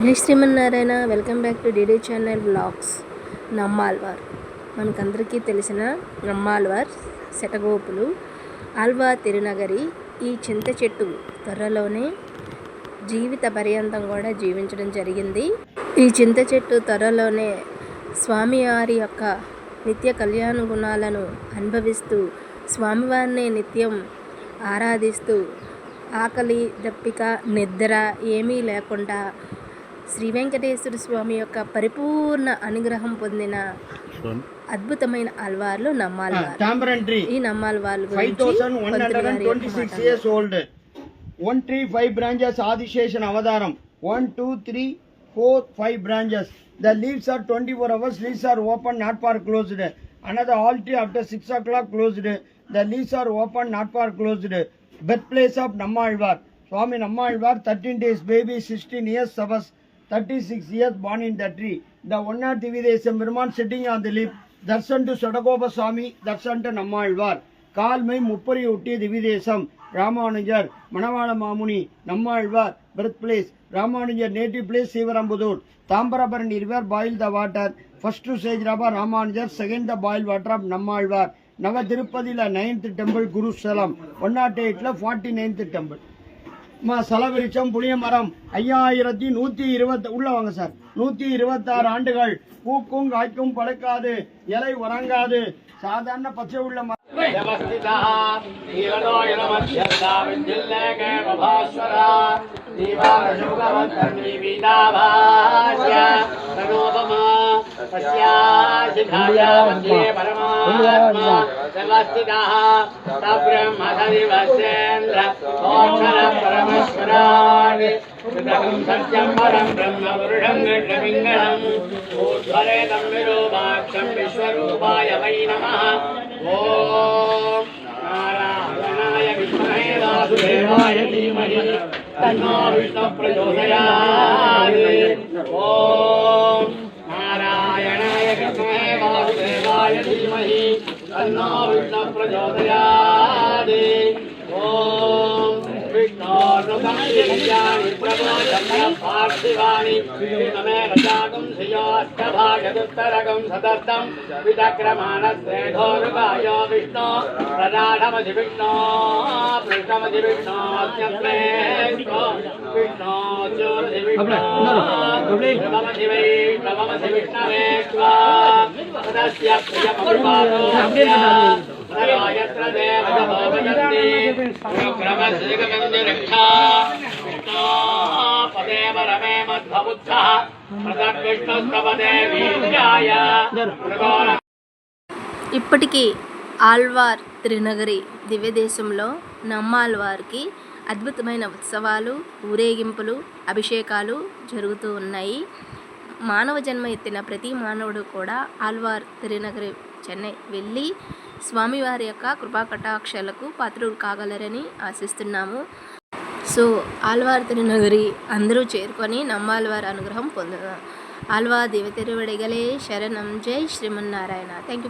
జై Srimannarayana. Welcome back to DD channel vlogs. Nammalvar మనకందరికీ తెలిసిన నమ్మాల్వార్ శటగోపులు ఆళ్వార్ తిరునగరి ఈ చింత చెట్టు త్వరలోనే జీవిత పర్యంతం కూడా జీవించడం జరిగింది. ఈ చింత చెట్టు త్వరలోనే స్వామివారి యొక్క నిత్య కళ్యాణ గుణాలను అనుభవిస్తూ స్వామివారిని నిత్యం ఆరాధిస్తూ ఆకలి దప్పిక నిద్ర ఏమీ లేకుండా శ్రీ వెంకటేశ్వర స్వామి యొక్క పరిపూర్ణ అనుగ్రహం పొందిన అద్భుతమైన ఆళ్వార్లు నమ్మాల్వార్. ఈ నమ్మాల్వార్ 5126 years old. 1 tree 5 branches Adisheshan Avadaram. 1 2 3 4 5 branches. The leaves are 24 hours. Leaves are open, not for closed. Another all tree after 6 o'clock closed. The leaves are open, not for closed. Birthplace of Nammalvar. Swami Nammalvar 13 days baby, 16 years Savas, 36 years born in the tree. The one earth Dividesam Brahman sitting on the leaf. Darshan to Sadagopa Swami, Darshan to Nammalvar. Call me Muppari Utti Dividesam. Ramanujar, Manavala Mamuni, Nammalvar, birthplace. Ramanujar, native place Sivarambudur. Tambarabharan river, boil the water. First to Sage Rabba Ramanujar, second the boiled water of Nammalvar. Navatirupatila 9th temple Guru Salam. 108 49th temple. மா சலவிருச்சம் புளிய மரம் 5120 உள்ள வாங்க sir 126 ஆண்டுகள் பூக்கும் காய்க்கும் பழக்காது இலை உறங்காது சாதாரண பச்சை உள்ள மரம். सत्यं परं ब्रह्म पुरुषं निर्विघ्नं ऊर्ध्वरेतं विरूपाक्षं विश्वरूपाय वै नमः. ॐ नारायणाय विद्महे वासुदेवाय धीमहि तन्नो विष्णुः प्रचोदयात्. ॐ नारायणाय विद्महे वासुदेवाय धीमहि तन्नो विष्णुः प्रचोदयात्. ॐ विष्णोर्नुकम्यज्ञानि प्रबोधन्य पार्थिवानि मे रजागं श्रियोऽष्टभागदुत्तरगं सततं विचक्रमाणस्वेधोरुगायो विष्णो प्रदाढमधि विष्णो पृष्ठमधि विष्णो अज्ञप्रेष्ठो विष्णो ज्योतिषि विष्णो नममधि वैष्णवमधि विष्णवे त्वा तदस्य प्रियमरुपादो यत्र देवतमो भजन्ति विक्रमसिगमन्दिरक्षा विष्णो पदे वरमे मध्वबुद्धः प्रदद्विष्णुस्तवदे वीर्याय. ఇప్పటికీ ఆళ్వార్ తిరునగరి దివ్యదేశంలో నమ్మాల్వార్కి అద్భుతమైన ఉత్సవాలు ఊరేగింపులు అభిషేకాలు జరుగుతూ ఉన్నాయి. మానవ జన్మ ఎత్తిన ప్రతి మానవుడు కూడా ఆళ్వార్ తిరునగరి చెన్నై వెళ్ళి స్వామివారి యొక్క కృపా కటాక్షాలకు పాత్రులు కాగలరని ఆశిస్తున్నాము. సో ఆళ్వార్ తిరునగరి అందరూ చేరుకొని నమ్మాల్వార్ అనుగ్రహం పొందుతారు. ఆళ్వార్ దివ్య తిరువడిగలే శరణం. జై శ్రీమన్నారాయణ. Thank you.